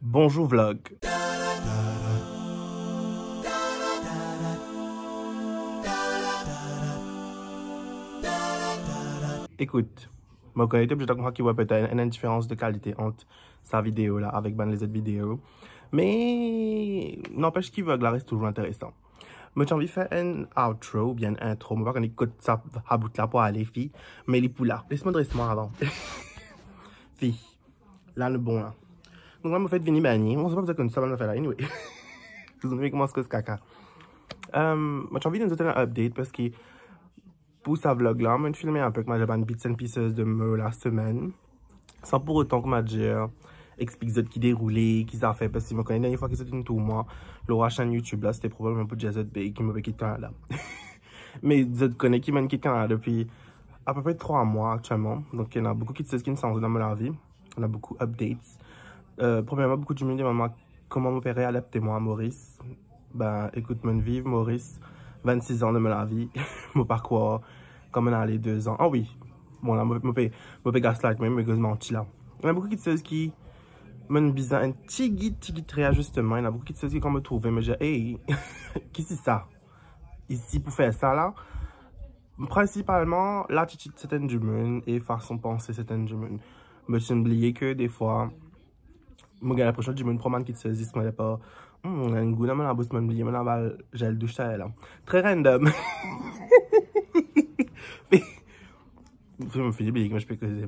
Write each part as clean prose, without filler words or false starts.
Bonjour vlog. Écoute, je connais je comprends qu'il y a peut-être une différence de qualité entre sa vidéo là avec les autres vidéos. Mais n'empêche qu'il vlog là reste toujours intéressant. Moi j'ai envie de faire un outro ou bien un intro. Je ne sais pas écoute ça à bout là pour aller fille. Mais les poulas. Laisse-moi dresser moi avant. Fille. Là le bon là. Donc là, je fais venir Bani. On ne sait pas comment ça va faire là. Anyway. Je vous ai comment c'est ce caca. Moi j'ai envie de nous donner un update parce que pour ce vlog là, je vais filmer un peu comme j'ai une bits and pieces de me la semaine. Sans pour autant que je explique ce qui déroulait, qui ça fait. Parce que je me connais la dernière fois que c'était une tour moi. Le chaîne YouTube là, c'était probablement pour Jazz Bay qui m'a quitté Canada. Mais je connais qui m'a quitté Canada depuis à peu près 3 mois actuellement. Donc il y en a beaucoup qui ne sont dans ma vie. On a beaucoup d'updates. Premièrement, beaucoup de gens me demandent comment mon père est adapté moi à Maurice. Ben écoute, mon vive Maurice, 26 ans de ma vie, mon parcours, comme on a les 2 ans. Ah oui, bon là, mon père gaslight, même, mais je menti là. Il y en a beaucoup qui disent qui m'ont besoin un petit réajustement. Il y en a beaucoup qui disent qui quand me trouver, me disent, hey, qu'est-ce que c'est ça? Ici pour faire ça là? Principalement, l'attitude certaine du monde et façon de penser certaine du monde. Je me suis oublié que des fois, je regarde la prochaine du monde, promène qui te saisit, je ne pas. Un goût dans la bouche, je me oublié, je j'ai le douche là. Très random. Je me fais oublier que je peux causer.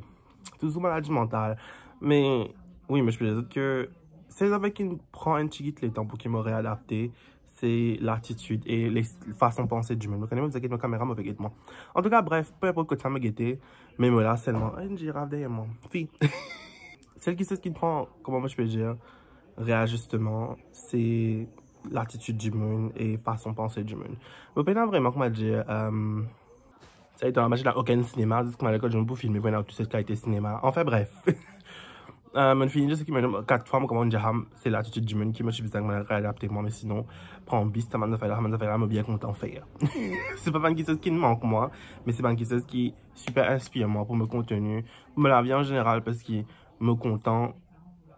Toujours maladie mentale. Mais oui, mais je peux dire que c'est avec qui prend un petit le temps pour qu'il me réadapte. C'est l'attitude et les façons de penser du monde. Je connais même que ma caméra me fait moi. En tout cas, bref, peu importe que ça me guette, mais moi là, seulement une girafe derrière moi. Fille. Celle qui sait ce qui prend, comment moi je peux dire, réajustement, c'est l'attitude du monde et façon de penser du monde. Je pense vraiment, comment dire, ça a été un match dans aucun cinéma, c'est ce qu'on a l'école, je me peux filmer pendant tout ce qui a été cinéma. Enfin bref. Je finis juste qui me 4 fois, comment dire, c'est l'attitude du monde qui me suis besoin de réadapter moi, mais sinon, prends un bis, ça m'a fait là, je suis bien content de faire. C'est pas quelque chose qui me manque moi, mais c'est quelque chose qui super inspire moi pour me contenu, pour me la vie en général, parce qu'il me content,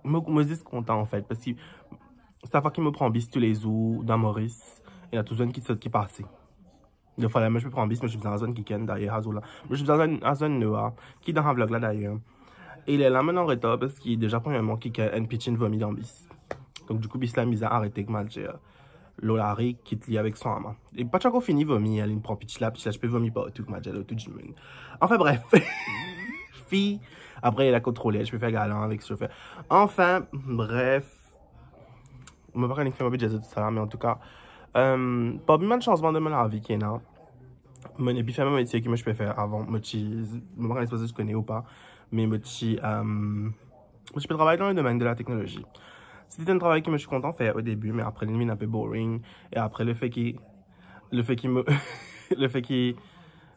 me dis content en fait, parce que ça fait qu'il me prend bis tous les jours dans Maurice, il y a toujours une qui passe. Des fois, là, je peux prendre bis, mais je suis dans une qui d'ailleurs, là. Je suis dans une zone noire, qui est dans un vlog là d'ailleurs. Et il est là maintenant en retard parce qu'il est déjà premièrement qui a une pitchine vomi dans bis. Donc du coup, bis là, mise à arrêter que malgré Lolari quitte lui avec son amant. Et pas encore fini vomi, elle prend pitch là, je peux vomir pas tout, malgré tout du monde. Enfin bref. Fille, après elle a contrôlé, je peux faire galant avec ce que je fais. Enfin, bref. On me parle de budget tout ça, mais en tout cas, pas bien de changement de ma vie qui est là. Et puis faire mon métier que je peux faire avant, je ne sais pas si je connais ou pas, mais je peux travailler dans le domaine de la technologie. C'était un travail que je suis content de faire au début, mais après il est un peu boring. Et après le fait qu'il me le fait qu'il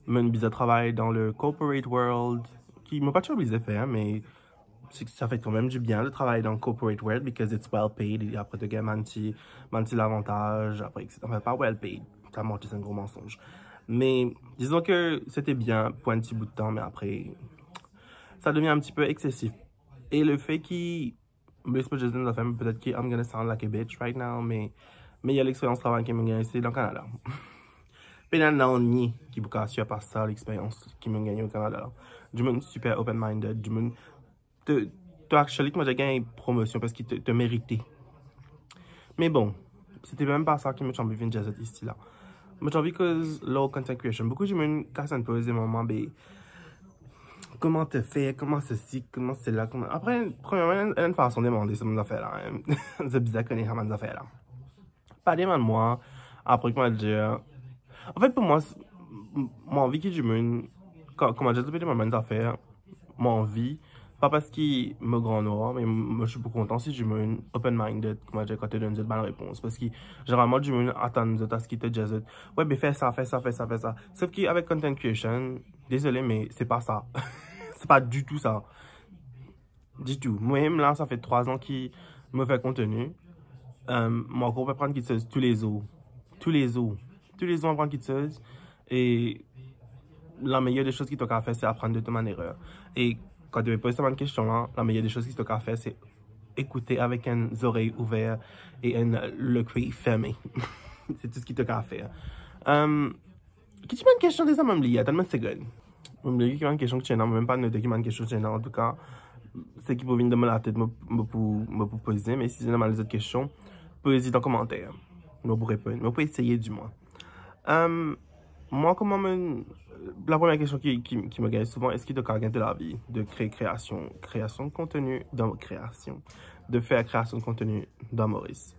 me bizarre travail dans le corporate world, qui m'a pas toujours obligé de faire, mais ça fait quand même du bien de travailler dans le corporate world because it's well paid. Et après tu gagnes l'avantage, après etc. Enfin, pas well paid, ça menti, c'est un gros mensonge. Mais disons que c'était bien pour un petit bout de temps, mais après ça devient un petit peu excessif. Et le fait qu'il peut-être qu'il I'm gonna sound like a bitch right now, mais il y a l'expérience travail qui m'a gagné ici dans le Canada. Puis il y a un ni qui peut casser par ça l'expérience qui m'a gagné au Canada. Du monde super open-minded, du monde tu actually moi j'ai gagné une promotion parce qu'il te méritait. Mais bon, c'était même pas ça qui m'a envie de jazz ici là. Moi j'ai envie que low content creation, beaucoup de gens cassent un peu des moments, mais comment te faire, comment ceci, comment c'est là, comment... Après, premièrement, il y a une façon de demander ce que fait là. C'est bizarre qu'on ait comment ça fait là. Pas demande-moi, après comment dire... En fait, pour moi, mon envie qui est du monde, comment j'ai dit mon affaires, mon envie, pas parce qu'il me grand noir, mais moi je suis beaucoup content si du monde open-minded, comment dire, quand tu donnes une bonne réponse. Parce que généralement, du monde attend à ce qu'il te dise, ouais, mais fais ça, fais ça, fais ça, fais ça. Sauf qu'avec content creation, désolé, mais c'est pas ça. C'est pas du tout ça. Du tout. Moi-même, là, ça fait 3 ans qu'il me fait contenu. Moi, on peut prendre Kitseuse tous les jours. Tous les jours. Tous les jours, on prend Kitseuse. Et la meilleure des choses qu'il t'a faire, c'est apprendre de ton erreur. Et quand tu me poses cette question-là, la meilleure des choses qu'il t'a faire, c'est écouter avec un oreille ouvert et le cuir fermé. C'est tout ce qui te a faire. Qui tu m'as une question des hommes liés, tellement c'est good. Je me dis qu'il y a une question que tu as, même pas noté qu'il y a une question que tu as, en tout cas, c'est qui peut venir de la tête me poser, mais si vous avez des autres questions, pouvez hésiter en commentaire. Je peux répondre, je peux essayer du moins. Moi, la première question qui me gagne souvent, est-ce qu'il te gagne de la vie de création de contenu dans création, de faire création de contenu dans Maurice?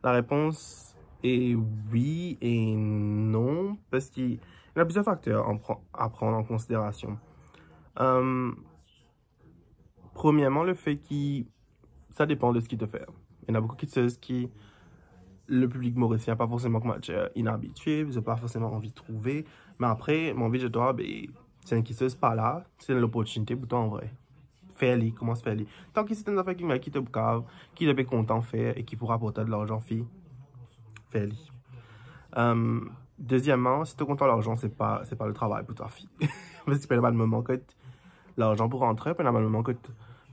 La réponse est oui et non, parce qu'il y a plusieurs facteurs à prendre en considération. Premièrement, le fait que ça dépend de ce qu'il te fait. Il y en a beaucoup qui disent que le public mauricien n'a pas forcément inhabitué, ils n'ont pas forcément envie de trouver. Mais après, mon envie de toi, c'est un qui se pas là, c'est l'opportunité pour toi en vrai. Fais-le, commence à faire-le. Tant que c'est une affaire qui te cave, qui te fait content faire et qui pourra apporter de l'argent, fais-le. Deuxièmement, si tu es content de l'argent, c'est pas le travail pour ta fille. Parce que c'est pas le moment que l'argent pour rentrer, puis normalement que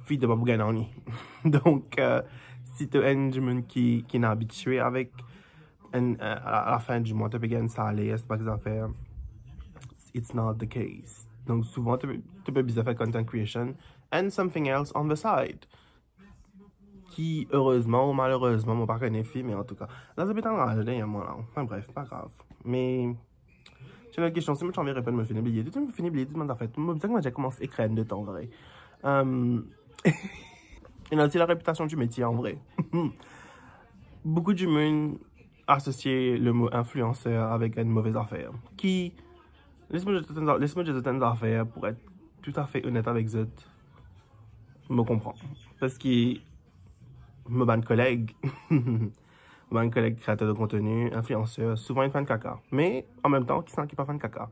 fille de pas pour gagner. Donc, si tu es un monde qui est habitué avec à la fin du mois, tu peux gagner un salaire, c'est pas que ça fait. It's not the case. Donc, souvent, tu peux bien faire content creation and something else on the side. Qui, heureusement ou malheureusement, moi, pas connais fille, mais en tout cas, là, ça peut être un rage, d'ailleurs, moi, là. Enfin, bref, pas grave. Mais, j'ai une question, si moi, j'ai envie de répondre, me finir oublier. Tu me finis oublier, tout le monde a fait. Moi, que j'ai commencé à écrire de temps, vrai. Il y a aussi la réputation du métier, en vrai. Beaucoup de monde associe le mot influenceur avec une mauvaise affaire. Qui, laisse-moi dire certaines affaires pour être tout à fait honnête avec vous, me comprend. Parce que me ban collègue, un collègue créateur de contenu, influenceur, souvent une fan de caca. Mais en même temps, qui sent qui pas fan de caca.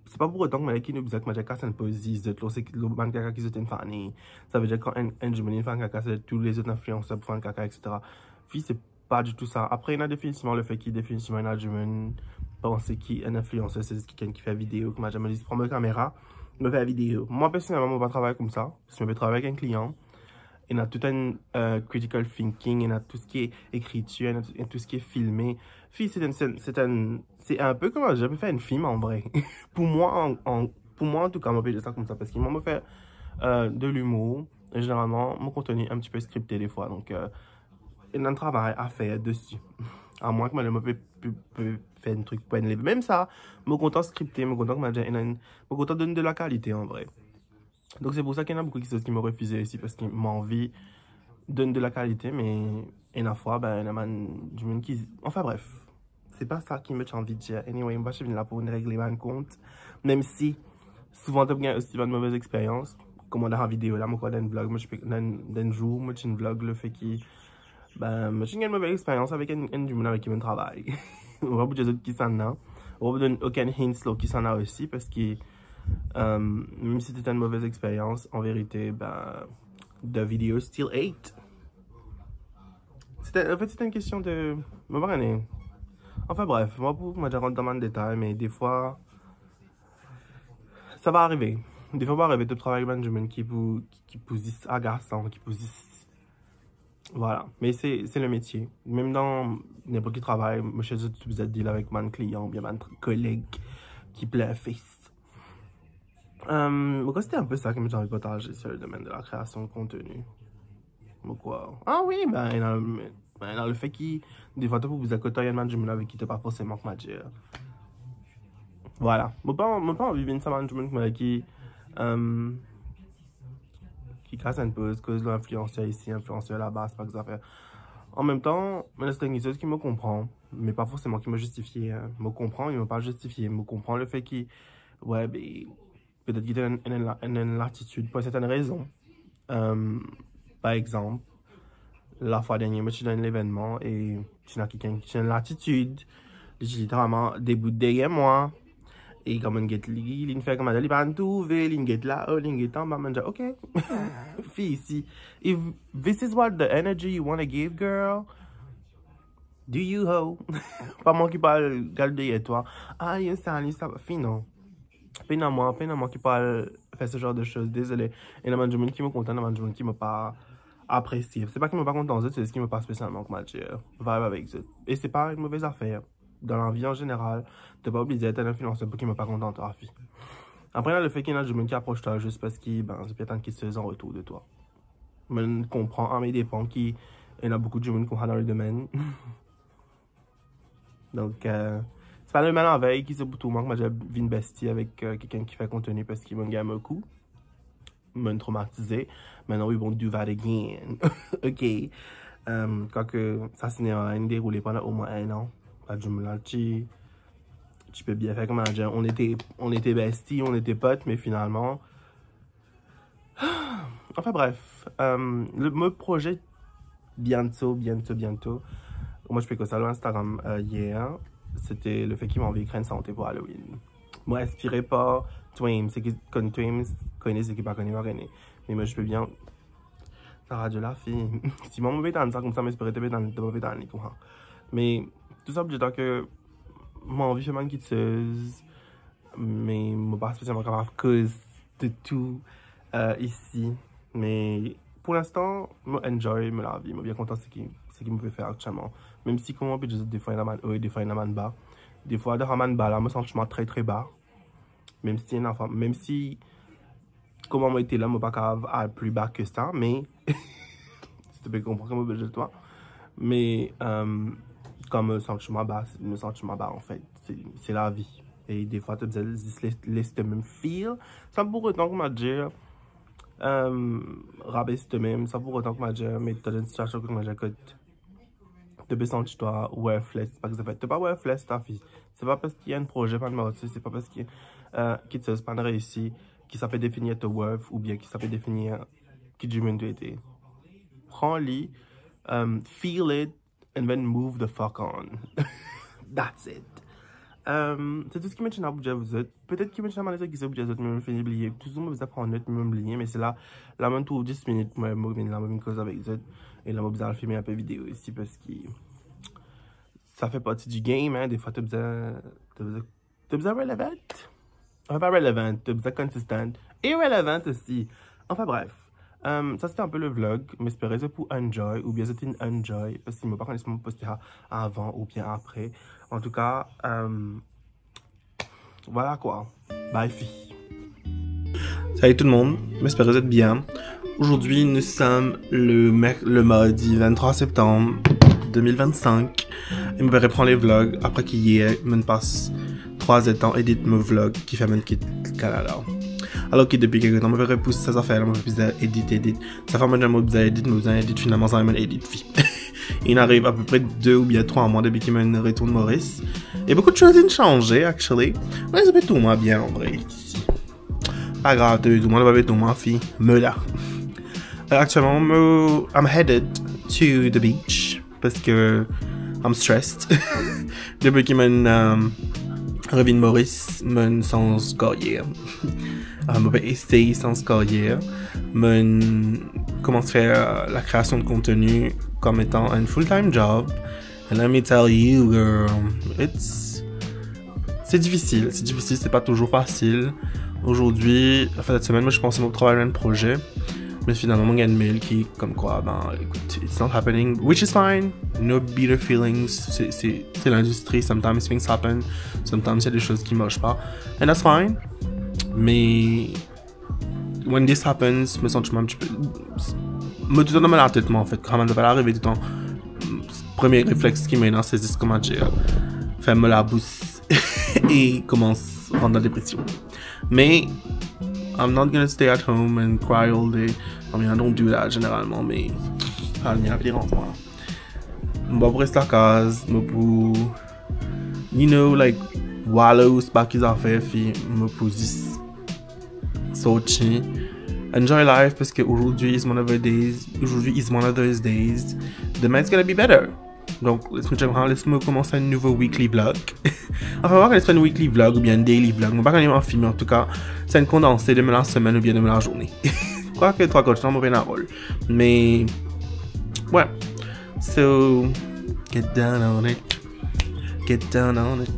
C'est pas pour autant que qui nous dit que j'ai cassé une poésie, c'est le ban caca qui est une fan. Ça veut dire que quand un jumelé fan caca, c'est tous les autres influenceurs pour fan caca, etc. Puis c'est pas du tout ça. Après, il y a définitivement le fait qu'il définitivement un jumelé penser qu'un influenceur, c'est quelqu'un qui fait vidéo, comme j'ai dit, prends ma caméra, me fait vidéo. Moi, personnellement, je ne vais pas travailler comme ça. Si je vais travailler avec un client, il y a tout un critical thinking, il y a tout ce qui est écriture, il y a tout ce qui est filmé. Puis c'est un peu comme j'avais fait un film en vrai. Pour moi, en tout cas, je vais dire ça comme ça parce qu'il m'a fait de l'humour. Généralement, mon contenu est un petit peu scripté des fois. Donc, il y a un travail à faire dessus. À moins que je peux faire un truc pour un livre. Même ça, je suis content scripté, je suis content que je content donner de la qualité en vrai. Donc c'est pour ça qu'il y en a beaucoup qui m'ont refusé ici parce qu'ils m'ont envie de donner de la qualité, mais une fois, il y a du monde qui... Enfin bref, c'est pas ça qui me tient envie de dire. Anyway, moi je suis venu là pour régler mon compte, même si souvent tu as aussi une mauvaise expérience. Comme on a en vidéo là, moi dans un vlog, moi je peux d'un jour, moi je vlog le fait que moi j'ai une mauvaise expérience avec du monde avec qui je travaille. On va vous dire qui s'en a. On va vous donner aucun hint qui s'en a aussi parce que même si c'était une mauvaise expérience, en vérité, the video still ate. En fait, c'était une question de... Enfin bref, moi je rentre dans le détail, mais des fois, ça va arriver. Des fois, ça va arriver de travailler avec Benjamin qui posent agaçant, qui posent... Voilà, mais c'est le métier. Même dans n'importe quel travail, moi je suis vous êtes deal avec mon client ou bien mon collègue qui plaît face. C'était un peu ça que j'ai envie de partager sur le domaine de la création de contenu. Quoi? Ah oui, dans le fait qu'il des fois, vous vous accoter un management avec qui tu pas forcément manager. Voilà. Je n'ai pas envie de vivre un management qui casse un peu, cause de l'influenceur ici, influenceur là-bas, c'est pas que ça fait. En même temps, c'est une chose qui me comprend, mais pas forcément qui me justifie. Me comprend, il ne m'a pas justifié. Me comprend le fait qu'il, ouais, peut-être qu'il a une latitude pour certaines raisons. Par exemple, la fois dernière, je suis dans l'événement et tu as quelqu'un qui a une latitude, littéralement des bouts derrière moi. Et comme on get il fait comme il va tout il get là, il get en bas, je dis ok, fille ici. If this is what the energy you want to give, girl, do you ho? Pas moi qui parle, regarde derrière toi. Ah, il y a ça, fille non. Peine à moi qui parle, faire ce genre de choses, désolé. Et il y a des gens qui me content, il y a des gens qui me pas apprécié. C'est pas qu'il me pas content, c'est ce qui me pas spécialement, comment dire, vibe avec ça. Et c'est pas une mauvaise affaire. Dans la vie en général, t'es pas obligé d'être un influenceur pour qu'il me pas content de ta vie. Après, là, le fait qu'il y en a du monde qui approche toi juste parce qu'il, ben, c'est peut-être un qui se fait en retour de toi. Je comprends à mes dépens qu'il y en a beaucoup de monde qui ont dans le domaine. Donc, c'est pas le même en veille qui se pour tout le monde. Moi, j'ai vu une bestie avec quelqu'un qui fait contenu parce qu'il m'a gagné un coup. M'a traumatisé. Maintenant, we won't do that again. OK. Quoique, ça s'est déroulé pendant au moins 1 an. Pas du mal, tu peux bien faire comme manager. On était besties, on était potes, mais finalement. Enfin bref. Mon projet, bientôt. Moi, je fais que ça sur Instagram hier. C'était le fait qu'il m'a envoyé Crème Santé pour Halloween. Moi, inspiré par Twain. C'est qui connaît Twain, connaît, c'est qui pas connaît, pas connaît. Mais moi, je peux bien. Ça radio la fille. Si moi, je vais dans ça comme ça, m'espérer te mettre dans le comme ça. Mais tout ça, je dis que moi, envie de faire une quitteuse. Mais je ne suis pas spécialement capable à cause de tout ici. Mais pour l'instant, je enjoy la vie. Je suis bien content de ce qui me fait faire actuellement. Même si, comment on peut dire, des fois, il y a un haut et des fois, il y a un bas. Des fois, dans un bas, là, je me sens très très bas. Même si, comment moi était là, je ne suis pas capable à plus bas que ça. Mais, si tu peux comprendre comment je dis toi. Mais, comme me sentiment bas en fait, c'est la vie. Et des fois, tu as laisser même feel. Ça pour autant que m'a dire, rabaisser même, ça pour autant que m'a dire, mais tu as une situation que m'a dire que tu peux sentir toi worthless. Parce que tu n'es pas worthless, ta fille. C'est pas parce qu'il y a un projet pas de mortier, c'est pas parce qu'il te pas réussi, qui s'appelle définir ton worth, ou bien qui s'appelle définir qui du monde tu étais. Prends-le, feel it, and then move the fuck on. That's it. C'est tout ce qui me tient à bouger vous autres. Peut-être que je me tient à qui se bouger vous autres, mais je me fais oublier. Tout le monde vous apprend note, mais je m'oublier. Mais c'est là, la même tour 10 minutes, moi, je viens la même cause avec vous autres. Et là, je vais filmer un peu vidéo ici parce que ça fait partie du game, hein. Des fois, tu as besoin relevant. Enfin, pas relevant, tu as besoin consistent. Et relevant aussi. Enfin, bref. Ça c'était un peu le vlog, mais j'espère que pour enjoy ou bien c'était une enjoy parce qu'il ne m'a pas connaissé poster avant ou bien après. En tout cas, voilà quoi. Bye fille. Salut tout le monde, j'espère que vous êtes bien. Aujourd'hui nous sommes le mardi 23 septembre 2025 et je vais reprendre les vlogs après qu'hier je passe 3 ans éditer mon vlog qui fait mon kit Canada. Alors que depuis quelques temps, je vais repousser ces affaires, je vais éditer. Ça fait maintenant que je vais éditer, finalement, ça va éditer. Il arrive à peu près 2 ou bien 3 mois depuis qu'il me retourne Maurice. Et beaucoup de choses ont changé, actually. Mais ça fait tout moi bien, en vrai, ici. Pas grave, tout le monde va tout moi, fille. Me là. Actuellement, I'm headed to the beach. Parce que I'm stressed. Depuis qu'il me revient Maurice, me sens carrière. Je vais essayer sans carrière. Je commence à faire la création de contenu comme étant un full-time job. And let me tell you, girl, c'est difficile, c'est pas toujours facile. Aujourd'hui, la fin de semaine, moi je pensais travailler à un projet. Mais finalement, il y a une mail qui, comme quoi, ben écoute, it's not happening, which is fine. No bitter feelings. C'est l'industrie. Sometimes things happen. Sometimes il y a des choses qui marchent pas. And that's fine. Mais when this happens, me sens un petit peu me tout dans la tête moi en fait quand ça va arriver tout le temps. Premier réflexe qui m'est c'est juste comment dire faire me la bousse et commence à rentrer dans la dépression. Mais I'm not gonna stay at home and cry all day. I mean I don't do that généralement, mais il y a des rencontres. Bon pour rester à case, me pour you know like wallow c'est pas qu'ils ont fait puis me pose sorti. Enjoy life parce qu'aujourd'hui is one of those days. Demain it's gonna be better. Donc laisse-moi commencer un nouveau weekly vlog. Enfin voir laisse-moi un weekly vlog ou bien un daily vlog. Je ne sais pas quand même en filmer en tout cas. C'est une condensée de la semaine ou bien de la journée. Je crois que 3 coachs n'ont pas un rôle. Mais ouais. So get down on it. Get down on it.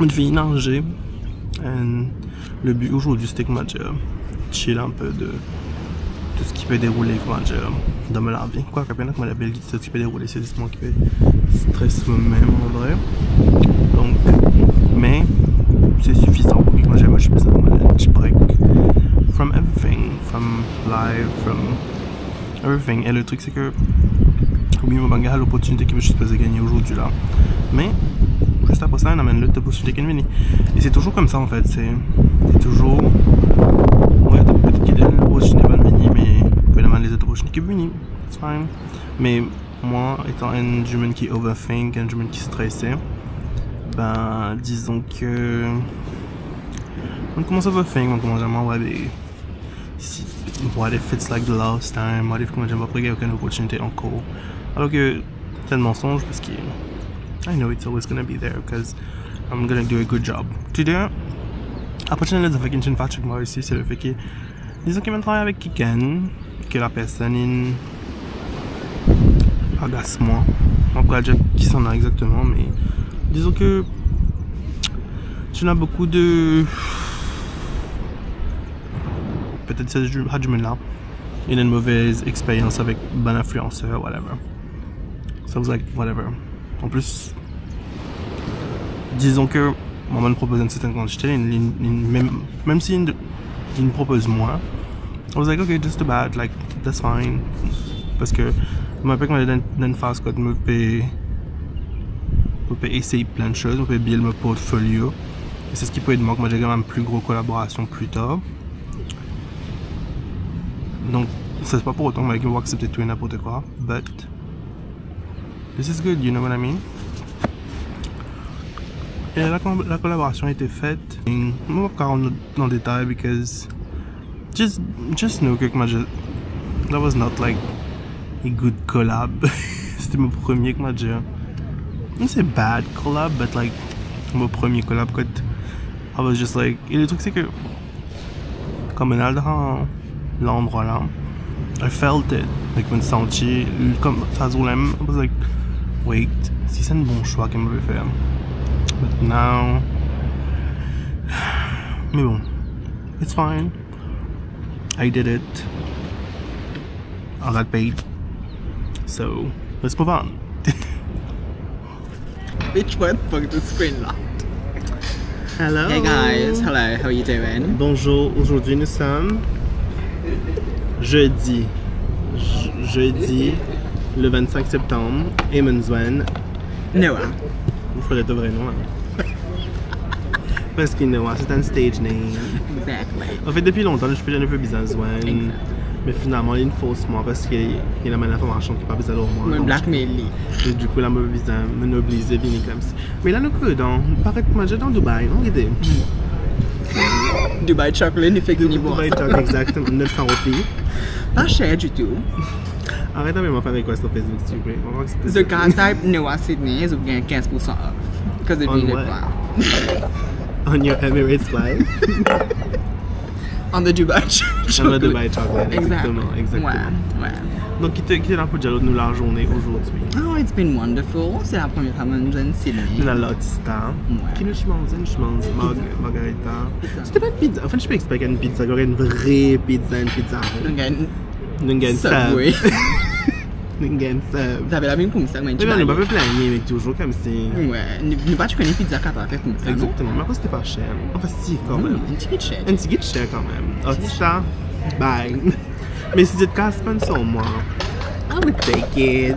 Je vais y nager. Le but aujourd'hui, c'était que je chill un peu de tout ce qui peut dérouler dans ma vie. Quoi, quand même, la belle tout ce qui peut dérouler, c'est justement qui peut stresser moi-même en vrai. Donc, mais c'est suffisant pour que moi je fais ça, je break from everything, from life, from everything. Et le truc, c'est que oui, je vais l'opportunité que je suis supposé gagner aujourd'hui là. Mais juste après ça, on amène l'autre opportunité qui vient. Et c'est toujours comme ça en fait. C'est toujours. Ouais, peut-être qu'il y a l'opportunité qui va venir, mais on amène les autres opportunités qui viennent. C'est fine. Mais moi, étant un humain qui overthink, un humain qui stressait, ben disons que. On commence à overthink, on commence à m'envoyer si, what if it's like the last time, what if comment j'aime pas aucune opportunité encore. Alors que c'est un mensonge parce que I know it's always gonna be there because I'm gonna do a good job. Today, après j'ai des affaires qui me fatiguent moi aussi, c'est le fait que disons qu'ils travaillent avec quelqu'un, que la personne agace moi. On pourrait dire qui s'en a exactement, mais disons que je n'ai beaucoup de peut-être c'est du là. Il a une mauvaise expérience avec bon influenceur, whatever. So I was like, whatever. En plus, disons que maman me propose une certaine quantité, même si il me propose moins, I was like, okay, just too bad, like, that's fine. Parce que moi, quand je suis dans une phase quand je peux essayer plein de choses, je peux build mon portfolio. Et c'est ce qui peut être moi, que j'ai quand même plus gros collaboration plus tard. Donc, c'est pas pour autant que je vais accepter tout et n'importe quoi, but this is good, you know what I mean? Et la collaboration a été faite. Je ne vais pas rentrer dans le détail because just know que that was not like a good collab. C'était mon premier que j'ai. C'est bad collab, but like mon premier collab quand I was just like. Et le truc c'est que comme on est dans l'endroit là, I felt it, like when senti comme ça se roulait, I was like, wait, si c'est un bon choix qu'elle m'avait fait. But now, mais bon, it's fine. I did it. I got paid. So let's move on. Bitch, what the fuck the screen locked? Hello. Hey guys, hello, how are you doing? Bonjour, aujourd'hui nous sommes jeudi le 25 septembre, Emmanuel. Noah. Il faudrait te vrai nom. Hein. Parce que Noah, c'est un stage name. Exactly. En fait, depuis longtemps, je fais un peu besoin de Exactly. mais finalement, il me force moi parce qu'il y a la manière d'information qui n'est pas besoin de moi. Mon blackmail. Et du coup, là, je me besoin de me obliger à venir comme ça. Mais là, nous coudons. Paraît que moi, j'ai dans Dubaï, non? Regardez. Dubai Chocolate, il fait que Dubaï Chocolate, exactement. 900 roupies. Pas cher du tout. Arrête avec moi faire des quoi sur Facebook, s'il vous plaît. The car type Noah Sydney, vous gagnez 15% off. Because it being what? a On your Emirates flight. On the Dubai Chocolate. On the Dubai Chocolate, exactement. Ouais. Donc, qui était là pour dire nous la journée aujourd'hui? Oh, it's been wonderful. C'est la première fois que je viens de Sydney. Nous avons l'artista. Qui nous mange margarita. C'était pas une pizza. En fait, je peux expliquer une pizza. Il y aurait une vraie pizza, une pizza. Nous gagnons Subway. Nous gagnons sub. Vous avez la même comme ça, mais tu vas pas plaigner, mais toujours comme si. Ouais, nous pas tu connais pizza quand t'as fait comme ça. Exactement, mais après c'était pas cher. Enfin, si, quand même. Un petit peu cher. Un petit peu cher quand même. Artista, bye. Mais si tu te casses sponsor, moi, I would take it.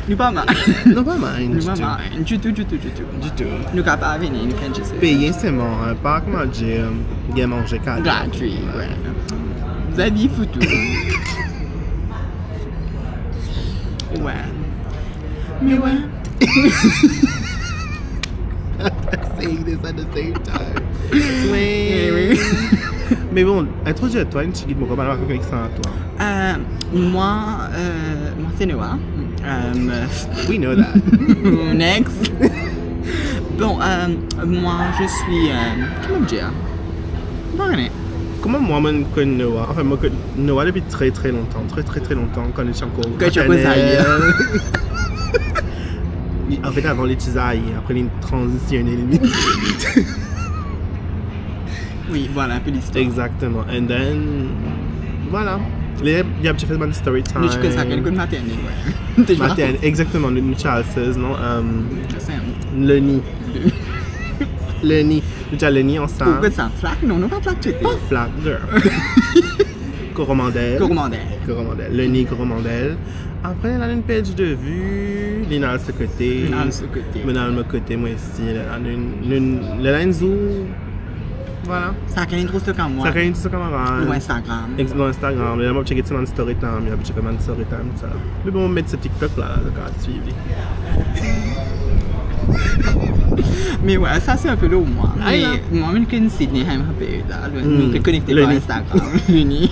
Nous pas mal. Non, pas mal. Nous pas mal. Du tout. Du tout. Nous pas pas venir, nous quand je sais. Payer, c'est bon. Pas comment dire, bien manger cadeau. Gratuit, ouais. Vous avez dit foutu. Ouais. Mais ouais. Saying this at the same time. Oui. Mais bon, introduis toi, une chiquite, mon copain, avec ça à toi. Moi c'est Noah. We know that. Next. Bon, moi je suis. Comment dire? Comment moi je connais Noah? Enfin, moi je connais Noah depuis très longtemps. Très longtemps, quand je suis encore. Que tu peux saluer. En fait, avant les cisailles, après les transitionner. Oui, voilà un peu l'histoire. Exactement. And then, voilà. Il y a un petit fait de story time. Nous, tu connais ça, quelqu'un de maternelle, ouais. T'es Maternelle, exactement. Nous, Charles, non? C'est Le nid. Le nid. Nous, le nid ensemble. Pourquoi ça? Flac? Non, pas flac, tu étais. Pas flac, girl. Coromandel. Coromandel. Le nid Coromandel. Après, on a une page de vue. Lina de ce côté. Lina de ce côté. Moi, de mon côté, moi aussi. Le Lenzo. Voilà. Ça a une trop de caméra. Ça a une trop de caméra. Ou Instagram. Ou Instagram. Mais là, moi, je checker sur story time. Je checker sur story time. Ça. Mais bon, on va mettre ce TikTok là. Je vais suivre. Mais ouais, ça c'est un peu lourd moi. Mais moi, je connais Sydney, je me connecté par Instagram. Depuis le nid.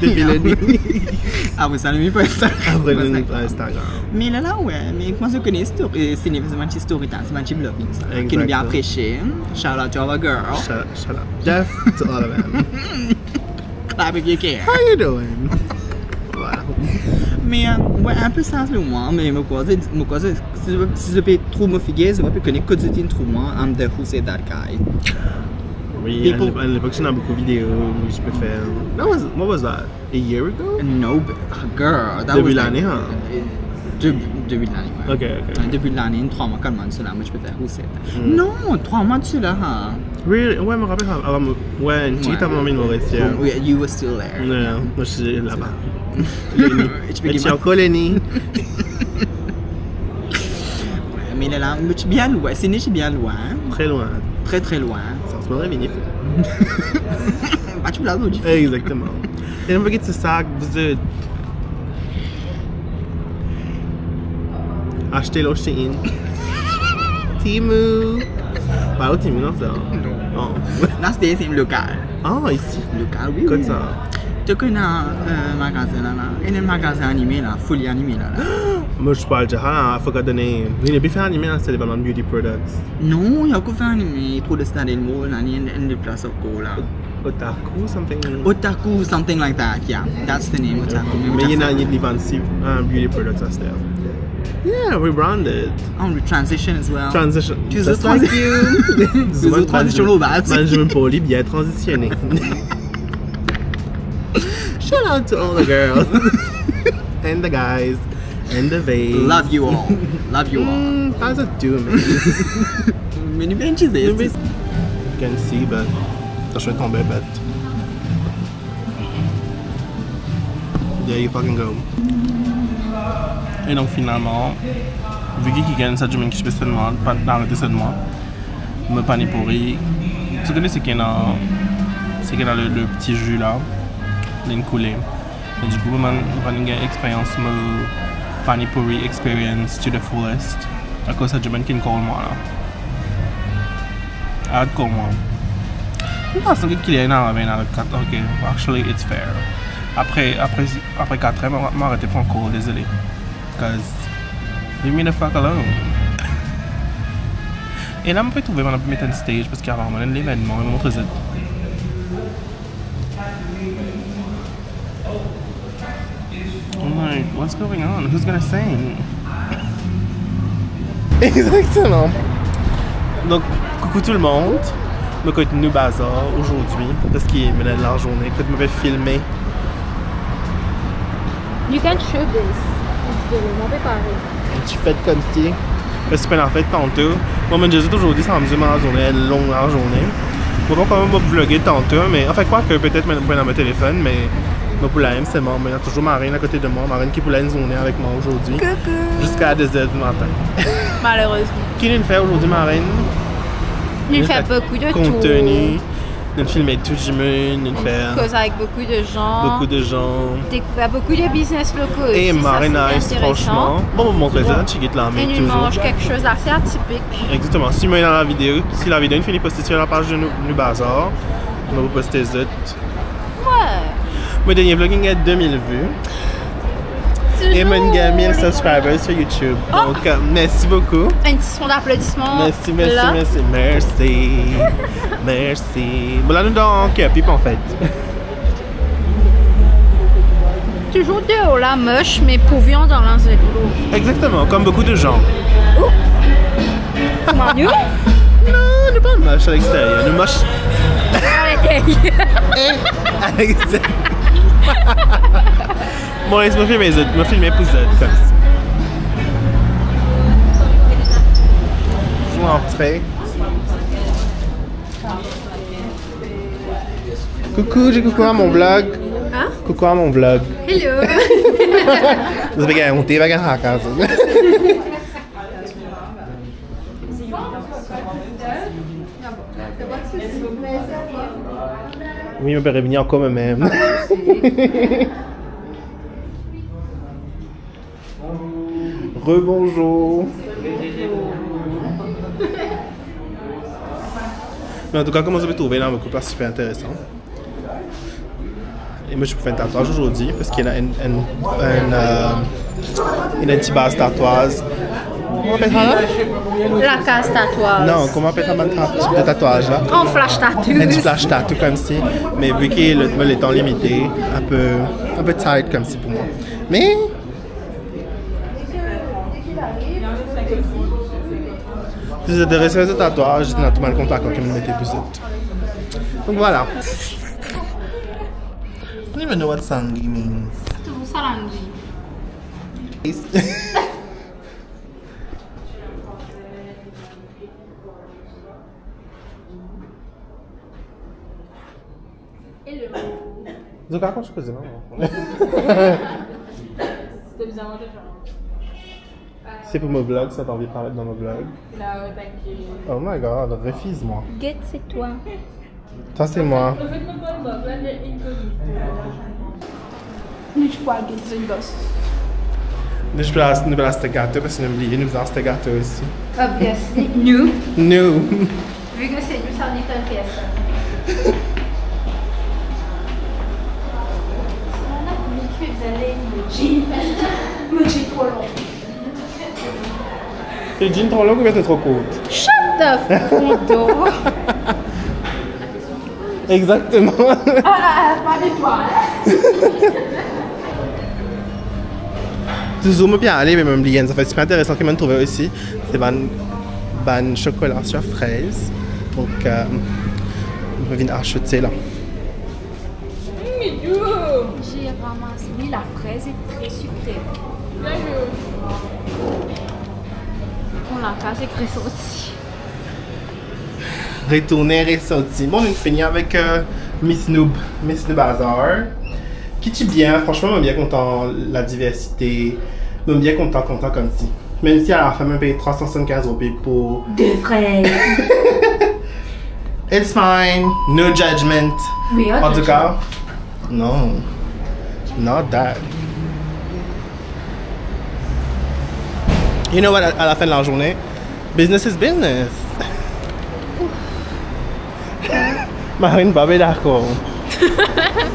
Après ça, je ne pas Instagram. Après le nid par Instagram. Mais là, ouais, mais moi je connais Sydney, c'est un petit story time, c'est un petit blogging. Qui nous bien apprécié. Shout out to all the girls. Shout out. Jeff to all of them. Clap if you care. How you doing? Voilà. Mais ouais, un peu ça, moi. Mais si je peux trop me figuer, je peux connaître que tu dis trop moi. I'm the who said that guy. Oui, à l'époque, j'en ai beaucoup de vidéos où je peux faire. What was that? A year ago? No, girl. Début de l'année, hein? Début de l'année, ouais. Ok. Début de l'année, 3 mois, 4 mois de cela, moi je peux faire who said that. Non, 3 mois de cela, hein. Really? Ouais, je me rappelle. Ouais, une petite amie de Mauricie. Oui, you were still there. Non, moi je suis là-bas. Je suis encore le nid. Mais là, je suis bien loin. C'est bien loin. Très loin. Très très loin. Ça se me réveille. Bah, tu peux l'autre. Exactement. Et non, regarde ce sac, vous êtes. Achetez-le chez Shein. Temu. Pas au Temu, non, ça? Non. Là, c'est local. Ah, ici. Local, oui. Comme ça. Tu connais un magasin là, un magasin animé là, folie animé là. Moi je parle de ça, il faut que donner. Il n'y a pas fait animé, c'est vraiment beauty products. Non, il y a que fait animé, trop de stades de mots, il y a une place au cours là. Otaku, something like that, yeah. That's the name, Otaku. Mais il y a des beauty products à faire. Yeah, rebranded. On transition as well. Transition. Just like you. Des transitions globales. Management poli bien transitionné. Shout out to all the girls and the guys and the vase. Love you all. Love you all. How's it doing, man? Many benches is. You can see, but je vais tomber, but there you fucking go. Et donc finalement, vu qu'il gagne ça, je me dis que je peux pas arrêter ça de moi. Me panipuri. Tu connais c'est qu'il y a dans le petit jus là. L'une coulée. Et du coup, j'ai une expérience, mon panipuri experience to the fullest. À cause de ça, je me dis qu'il y a une moi là. Arrête comme moi. Je pense qu'il y a une heure avec un 4. Ok, actually it's fair. Après 4 heures, je m'arrêtais pas encore, désolé. Because leave me the fuck alone. Et là, je peux trouver mon mettre un stage parce qu'il y a vraiment un événement, je vais montrer ça. I'm like, what's going on? Who's gonna sing? Exactement. Donc, coucou tout le monde. Je suis New Bazar aujourd'hui parce qu'il est de la journée. Peut-être que je vais filmer. You can show this. C'est vraiment préparé. Tu fais comme si. Parce que je fais tantôt. Moi, je dis aujourd'hui, ça va me dire ma journée, une longue journée. Je vais quand même vlogger tantôt, mais en fait, quoi que peut-être je vais dans mon téléphone, mais. Ma poulaine, c'est mort, mais il y a toujours Marine à côté de moi. Marine qui poulaine journée avec moi aujourd'hui. Coucou. Jusqu'à 2h du matin. Malheureusement. Qui nous fait aujourd'hui, Marine? Nous fait beaucoup de contenu. tours. Nous filmer tout le monde. Nous faire cause avec beaucoup de gens. Beaucoup de gens. Découvrir beaucoup de business locaux aussi. Et Marine, ça, franchement. Bon, on va montrer ça. Tu guettes la main toujours. Et nous mange quelque chose d'assez atypique. Exactement. Si moi dans la vidéo, si la vidéo finit postée sur la page de New Bazar, on va vous poster ça. Ouais. Mon dernier vlogging a 2000 vues. Toujours. Et mon gars 1000 subscribers sur YouTube. Donc, merci beaucoup. Un petit son d'applaudissement. Merci. Merci. Bon, là, nous dans K-pop en fait. Toujours dehors là, moche, mais pourvuant dans l'un de l'autre. Exactement, comme beaucoup de gens. Oh. Comment nous? Non, nous pas de moche à l'extérieur. Nous moche Arrêtez. à l'extérieur. Bon, laisse-moi filmer pour ça, comme ça. Je vais entrer. Coucou, j'ai coucou à mon vlog. Hein? Coucou à mon vlog. Hello. Você vai ganhar vai ganhar a casa. Oui, mais peut revenir encore même. Rebonjour. Mais en tout cas, comment vous avez trouvé là, me couple super intéressant. Et moi, je peux faire un tatouage aujourd'hui parce qu'il y a une petite base tatouage. Comment on appelle ça là? La case tatouage. Non, comment on appelle ça le tatouage là? En flash tattoo. Un petit flash tattoo comme ci. Mais vu qu'il est le temps limité, un peu tight comme ci pour moi. Mais. Si vous êtes intéressé à ce tatouage, je suis dans tout mal contact quand me mettez plus vite. Donc voilà. I don't even know what sangi means. Toujours salangi. Hello. Vous avez quand je faisais C'était bizarrement différent. C'est pour mon vlog, ça t'as envie de parler dans mon vlog. No, thank you. Oh my god, refuse-moi. Get, c'est toi. Ça c'est moi. Eu fico muito bom, mas é incognito. Nu știu qual get une boss. Je place ce gâteau parce que nous oublié, nous faisons ce gâteau aussi. Obviously. Nous. Nous. Vu que c'est nous, ça en est une pièce. On a vécu des années de jeans. Mais j'ai trop long. Tes jeans trop longs ou bien t'es trop courte? Shut the front door. Exactement. Pas de toi, hein? Toujours me bien aller, mais même lien, ça fait super intéressant que je trouvé aussi. C'est ban chocolat sur fraise. Donc, je viens acheter là. J'ai ramassé. Oui, la fraise est très sucrée. On la casse et très sauce. Retourner et sortir. Bon, on finit avec Miss Noob Hazard. Qui est bien, franchement, je suis bien content de la diversité. Je suis bien content comme si. Même si à la fin, je paye 375 € pour. Deux fraises. It's fine, no judgment. Oui, En tout cas, non. Not that. You know what, à la fin de la journée, business is business. Marine Bob est d'accord.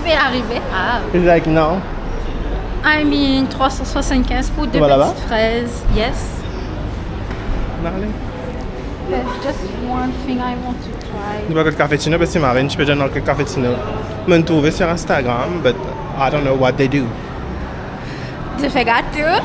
Mais arrivé. Ah. She's like, no. I mean, 375 pour deux Voilà, petites fraises. Yes. Marley. There's just one thing I want to try. Je ne sais pas que le cafetino, parce que Marine, je peux dire dans le cafetino. Me trouver sur Instagram, but I don't know what they do. Je fais gâteau.